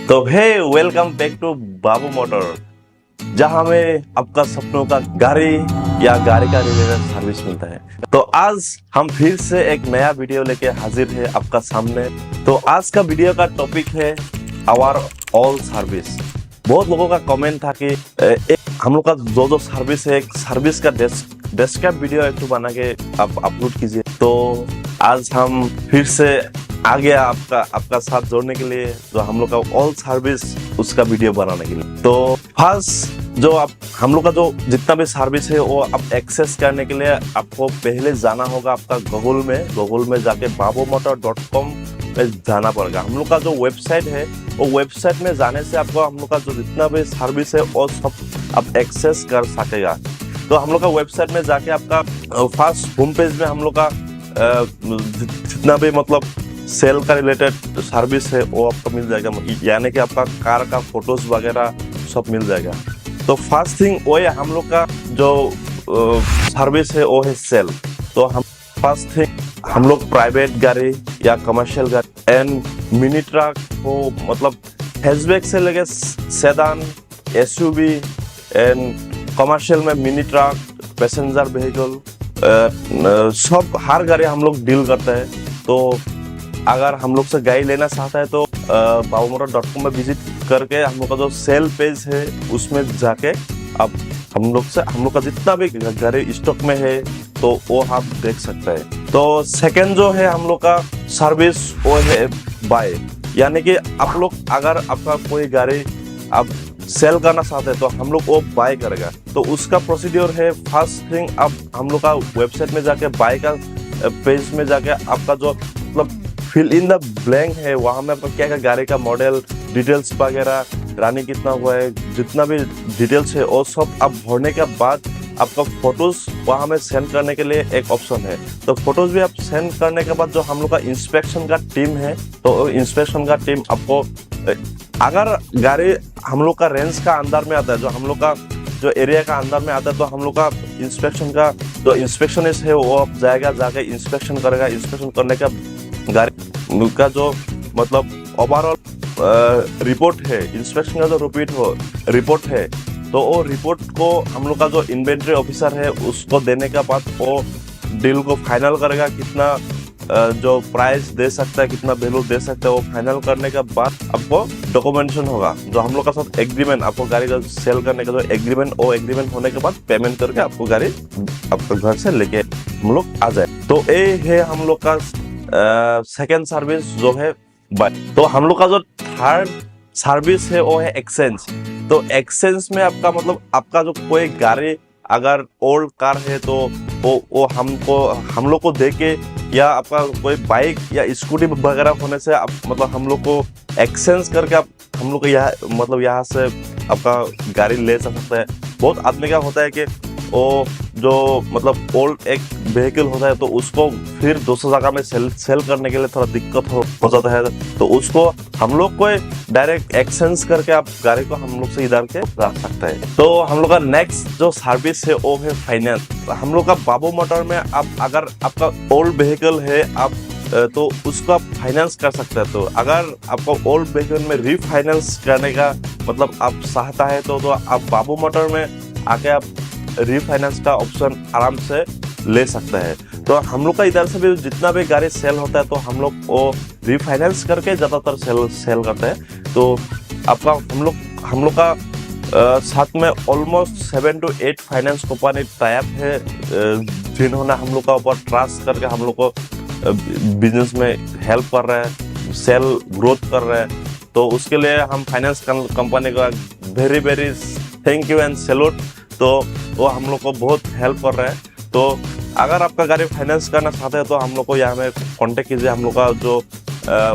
तो hey welcome back to Babu motor, जहां में आपका सपनों का गाड़ी या गाड़ी का रिलेटेड सर्विस मिलता है। तो आज हम फिर से एक नया वीडियो लेके हाजिर है आपका सामने। तो आज का वीडियो का टॉपिक है आवर ऑल सर्विस। बहुत लोगों का कमेंट था कि एक हम लोग का जो सर्विस है, एक सर्विस का डेस्कटॉप वीडियो एक तो बना के आप अपलोड कीजिए। तो आज हम फिर से आ गया आपका साथ जोड़ने के लिए, जो हम लोग का ऑल सर्विस उसका वीडियो बनाने के लिए। तो फर्स्ट जो आप हम लोग का जो जितना भी सर्विस है वो आप एक्सेस करने के लिए आपको पहले जाना होगा आपका गूगल में जाके babumotor.com में जाना पड़ेगा। हम लोग का जो वेबसाइट है वो वेबसाइट में जाने से आपको हम लोग का जो जितना भी सर्विस है वो सब आप एक्सेस कर सकेगा। तो हम लोग का वेबसाइट में जाके आपका फर्स्ट होम पेज में हम लोग का जितना भी मतलब सेल का रिलेटेड सर्विस है वो आपको मिल जाएगा, यानी कि आपका कार का फोटोज वगैरह सब मिल जाएगा। तो फर्स्ट थिंग वो है हम लोग का जो सर्विस है वो है सेल। तो हम फर्स्ट थिंग हम लोग प्राइवेट गाड़ी या कमर्शियल गाड़ी एंड मिनी ट्रक को मतलब हैचबैक से लेके सेडान, एसयूवी एंड कमर्शियल में मिनी ट्रक, पैसेंजर व्हीकल सब हर गाड़ी हम लोग डील करते हैं। तो अगर हम लोग से गाड़ी लेना चाहता है तो babumotor.com में विजिट करके हम लोग का जो सेल पेज है उसमें जाके आप हम लोग का जितना भी गाड़ी स्टॉक में है तो वो आप देख सकते हैं। तो सेकंड जो है हम लोग का सर्विस वो है बाय, यानी कि आप लोग अगर आपका कोई गाड़ी आप सेल करना चाहते हैं तो हम लोग वो बाय करेगा। तो उसका प्रोसीड्योर है फर्स्ट थिंग आप हम लोग का वेबसाइट में जाके बाय का पेज में जाके आपका जो मतलब फिल इन द ब्लैंक है वहाँ में आपका क्या गाड़ी का मॉडल डिटेल्स वगैरह रनिंग कितना हुआ है जितना भी डिटेल्स है वो सब आप भरने के बाद आपका फोटोज वहाँ में सेंड करने के लिए एक ऑप्शन है। तो फोटोज भी आप सेंड करने के बाद जो हम लोग का इंस्पेक्शन का टीम है तो इंस्पेक्शन का टीम आपको अगर गाड़ी हम लोग का रेंज का अंदर में आता है, जो हम लोग का जो एरिया का अंदर में आता है, तो हम लोग का इंस्पेक्शन का जो इंस्पेक्शनिस्ट है वो आप जाएगा जाके इंस्पेक्शन करेगा। इंस्पेक्शन करने का गाड़ी का जो मतलब ओवरऑल रिपोर्ट है, इंस्पेक्शन का जो रिपोर्ट है, तो वो रिपोर्ट को हम लोग का जो इन्वेंट्री ऑफिसर है उसको देने के बाद वो डील को फाइनल करेगा, कितना जो प्राइस दे सकता है, कितना वैल्यू दे सकता है, वो फाइनल करने के बाद आपको डॉक्यूमेंटेशन होगा। जो हम लोग का साथ एग्रीमेंट आपको गाड़ी का सेल करने का जो एग्रीमेंट, वो एग्रीमेंट होने के बाद पेमेंट करके आपको गाड़ी आपके घर से लेके हम लोग आ जाए। तो ये है हम लोग का सेकेंड सर्विस जो है बाय। तो हम लोग का जो थर्ड सर्विस है वो है एक्सचेंज। तो एक्सचेंज में आपका मतलब आपका जो कोई गाड़ी अगर ओल्ड कार है तो वो हम लोग को दे के, या आपका कोई बाइक या स्कूटी वगैरह होने से आप मतलब हम लोग को एक्सचेंज करके आप हम लोग को यहाँ से आपका गाड़ी ले सकते हैं। बहुत आदमी का होता है कि वो जो मतलब ओल्ड एक व्हीकल होता है तो उसको फिर दूसरी जगह में सेल करने के लिए थोड़ा दिक्कत हो जाता है, तो उसको हम लोग को डायरेक्ट एक्सचेंज करके आप गाड़ी को हम लोग से इधर के रख सकते हैं। तो हम लोग का नेक्स्ट जो सर्विस है वो है फाइनेंस। हम लोग का बाबू मोटर में आप अगर आपका ओल्ड व्हीकल है आप तो उसको आप फाइनेंस कर सकते हैं। तो अगर आपको ओल्ड व्हीकल में रीफाइनेंस करने का मतलब आप चाहता है तो आप बाबू मोटर में आके आप रीफाइनेंस का ऑप्शन आराम से ले सकते हैं। तो हम लोग का इधर से भी जितना भी गाड़ी सेल होता है तो हम लोग वो रीफाइनेंस करके ज़्यादातर सेल करते हैं। तो आपका हम लोग का साथ में almost 7 to 8 finance company type है, जिन्होंने हम लोग का ऊपर ट्रस्ट करके हम लोग को बिजनेस में हेल्प कर रहे हैं, सेल ग्रोथ कर रहे हैं। तो उसके लिए हम फाइनेंस कंपनी का very very thank you and salute. तो वो हम लोग को बहुत हेल्प कर रहे हैं। तो अगर आपका गाड़ी फाइनेंस करना चाहते हैं तो हम लोग को यहाँ में कांटेक्ट कीजिए। हम लोग का जो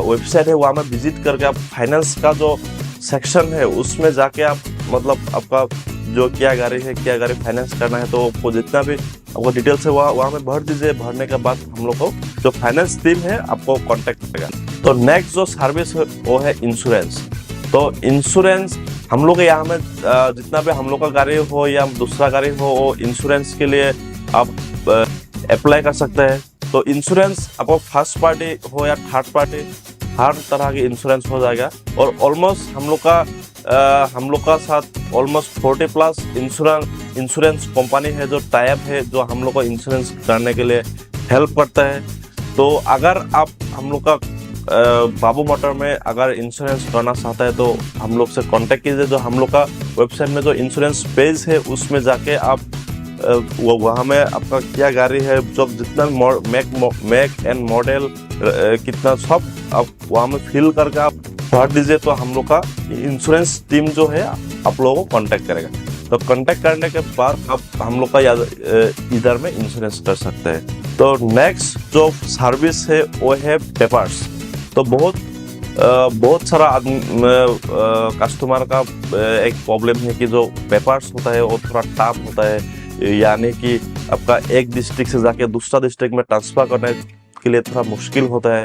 वेबसाइट है वहाँ में विजिट करके आप फाइनेंस का जो सेक्शन है उसमें जाके आप मतलब आपका जो क्या गाड़ी फाइनेंस करना है तो आपको जितना भी आपको डिटेल्स है वहाँ में भर दीजिए। भरने के बाद हम लोग को जो फाइनेंस टीम है आपको कांटेक्ट करेगा। तो नेक्स्ट जो सर्विस है वो है इंश्योरेंस। तो इंश्योरेंस हम लोग यहाँ में जितना भी हम लोग का गाड़ी हो या दूसरा गाड़ी हो वो इंश्योरेंस के लिए आप अप्लाई कर सकते हैं। तो इंश्योरेंस आपको फर्स्ट पार्टी हो या थर्ड पार्टी हर तरह की इंश्योरेंस हो जाएगा। और ऑलमोस्ट हम लोग का साथ ऑलमोस्ट 40 प्लस इंश्योरेंस कंपनी है जो टाइप है, जो हम लोग को इंश्योरेंस करने के लिए हेल्प करता है। तो अगर आप हम लोग का बाबू मोटर में अगर इंश्योरेंस करना चाहता है तो हम लोग से कांटेक्ट कीजिए। जो हम लोग का वेबसाइट में जो इंश्योरेंस पेज है उसमें जाके आप वहाँ में आपका क्या गाड़ी है, जो जितना मेक एंड मॉडल कितना सब आप वहाँ में फिल करके आप भर दीजिए। तो हम लोग का इंश्योरेंस टीम जो है आप लोगों को कांटेक्ट करेगा। तो कांटेक्ट करने के बाद आप हम लोग का इधर में इंश्योरेंस कर सकते हैं। तो नेक्स्ट जो सर्विस है वो है पेपर्स। तो बहुत सारा कस्टमर का एक प्रॉब्लम है कि जो पेपर्स होता है वो थोड़ा टफ होता है, यानी कि आपका एक डिस्ट्रिक्ट से जाके दूसरा डिस्ट्रिक्ट में ट्रांसफर करने के लिए थोड़ा मुश्किल होता है।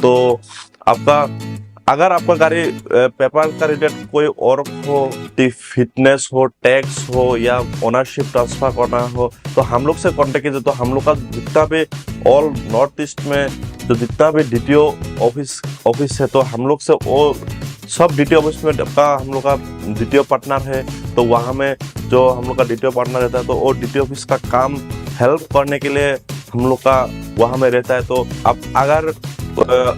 तो अगर आपका गाड़ी पेपर का रिलेटेड कोई और हो, फिटनेस हो, टैक्स हो या ओनरशिप ट्रांसफर करना हो, तो हम लोग से कांटेक्ट कीजिए। तो हम लोग का जितना भी ऑल नॉर्थ ईस्ट में जो जितना भी डीटीओ ऑफिस है, तो हम लोग से वो सब डीटीओ ऑफिस में का हम लोग का डीटीओ पार्टनर है। तो वहाँ में जो हम लोग का डीटीओ पार्टनर रहता है, तो वो डीटीओ ऑफिस का काम हेल्प करने के लिए हम लोग का वहाँ में रहता है। तो आप अगर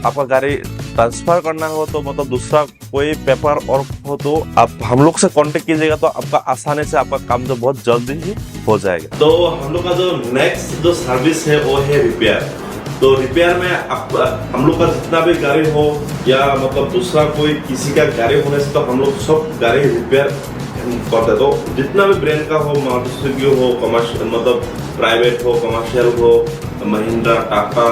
आपका गाड़ी ट्रांसफर करना हो, तो मतलब दूसरा कोई पेपर और हो, तो आप हम लोग से कांटेक्ट कीजिएगा। तो आपका आसानी से आपका काम जो बहुत जल्दी ही हो जाएगा। तो हम लोग का जो नेक्स्ट जो सर्विस है वो है रिपेयर। तो रिपेयर में हम लोग का जितना भी गाड़ी हो या मतलब दूसरा कोई किसी का गाड़ी होने से, तो हम लोग सब गाड़ी रिपेयर करते हैं। तो जितना भी ब्रांड का हो, मारुति हो, कमर्शियल मतलब प्राइवेट हो, कमर्शियल हो, महिंद्रा, टाटा,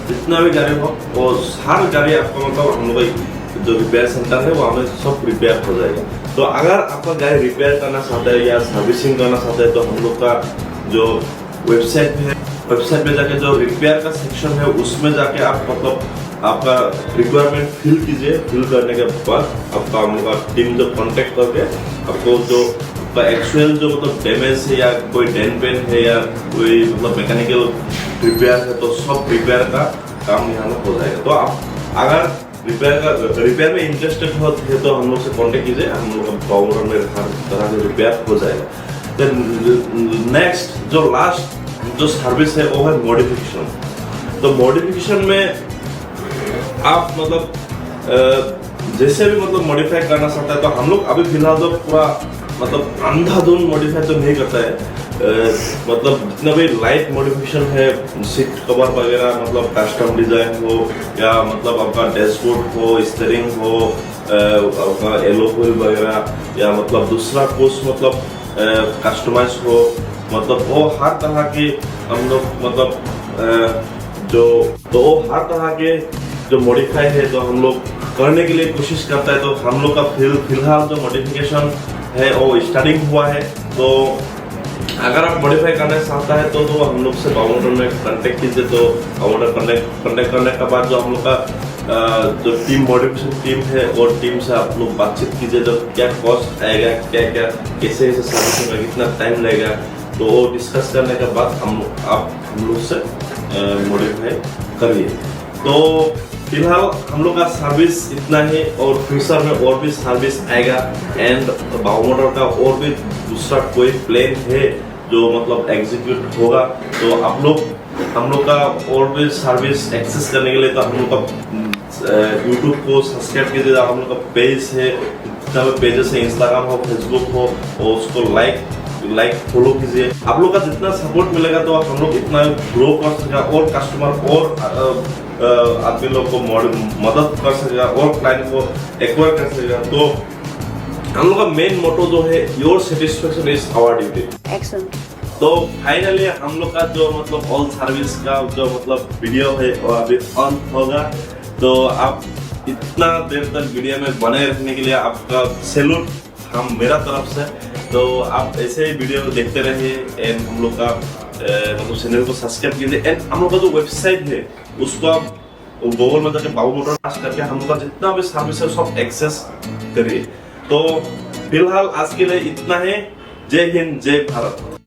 जितना भी गाड़ी हो वो हर गाड़ी आपका मतलब हम लोग जो रिपेयर सेंटर है वहाँ में सब रिपेयर हो जाएगा। तो अगर आपका गाड़ी रिपेयर करना चाहता है या सर्विसिंग करना चाहता है, तो हम लोग का जो वेबसाइट में जाके जो रिपेयर का सेक्शन है उसमें जाके आप मतलब आपका रिक्वायरमेंट फिल कीजिए। फिल करने के बाद आपका हम लोग का टीम जो कांटेक्ट करके आपको जो एक्चुअल जो मतलब डैमेज है या कोई डेंट पेन है या कोई मतलब मैकेनिकल रिपेयर है, तो सब रिपेयर का काम यहाँ में हो जाएगा। तो आप अगर रिपेयर में इंटरेस्टेड हो तो हम लोग से कांटेक्ट कीजिए। हम लोग का पावर में हर तरह से रिपेयर हो जाएगा। देन नेक्स्ट जो लास्ट जो सर्विस है वो है मॉडिफिकेशन। तो मॉडिफिकेशन में आप मतलब जैसे भी मतलब मॉडिफाई करना चाहता है, तो हम लोग अभी फिलहाल तो पूरा मतलब अंधाधुंध मॉडिफाई तो नहीं करता है। मतलब जितना भी लाइट मॉडिफिकेशन है, सीट कवर वगैरह मतलब कस्टम डिजाइन हो या मतलब आपका डैशबोर्ड हो, स्टीयरिंग हो, आपका एलो व्हील वगैरह या मतलब दूसरा कुछ मतलब कस्टमाइज हो, मतलब वो हर तरह के हम लोग मतलब हर तरह के जो मॉडिफाई है जो हम लोग करने के लिए कोशिश करता है। तो हम लोग का फिलहाल जो मॉडिफिकेशन है वो स्टार्टिंग हुआ है। तो अगर आप मॉडिफाई करना चाहता है तो हम लोग से बाउंडर में कांटेक्ट कीजिए। तो बाउंडर कांटेक्ट करने के बाद जो हम लोग का जो टीम मॉडिफिकेशन टीम है और टीम से आप लोग बातचीत कीजिए। जो क्या कॉस्ट आएगा, क्या कैसे सर्विस में कितना टाइम लगेगा, तो वो डिस्कस करने के बाद हम लोग से मॉडिफाई करिए। तो फिलहाल हम लोग का सर्विस इतना है और फ्यूचर में और भी सर्विस आएगा। एंड बाबू मोटर का और भी दूसरा कोई प्लान है जो मतलब एग्जीक्यूट होगा। तो हम लोग का और भी सर्विस एक्सेस करने के लिए तो हम लोग का यूट्यूब को सब्सक्राइब कीजिए। हम लोग का पेज है, जितना भी पेजेस है, इंस्टाग्राम हो, फेसबुक हो, और उसको लाइक फॉलो कीजिए। आप लोग का जितना सपोर्ट मिलेगा तो हम लोग इतना ग्रो कर सकेगा और कस्टमर और आदमी लोग को मदद कर सकेगा और क्लाइंट को एक्वायर कर सकेगा। तो हम लोग का मेन मोटो जो है your satisfaction is our duty. Excellent. तो फाइनली हम लोग का जो मतलब ऑल सर्विस का जो मतलब वीडियो है वो अभी ऑन होगा। तो आप इतना देर तक वीडियो में बने रहने के लिए आपका सैल्यूट हम मेरा तरफ से। तो आप ऐसे ही वीडियो देखते रहिए एंड हम लोग का मतलब चैनल को सब्सक्राइब कीजिए। एंड हम लोग का जो वेबसाइट है उसको आप गूगल में जाके बाबू मोटर सर्च करके हम लोग का जितना भी सर्विस है सब एक्सेस करिए। तो फिलहाल आज के लिए इतना है। जय हिंद, जय भारत।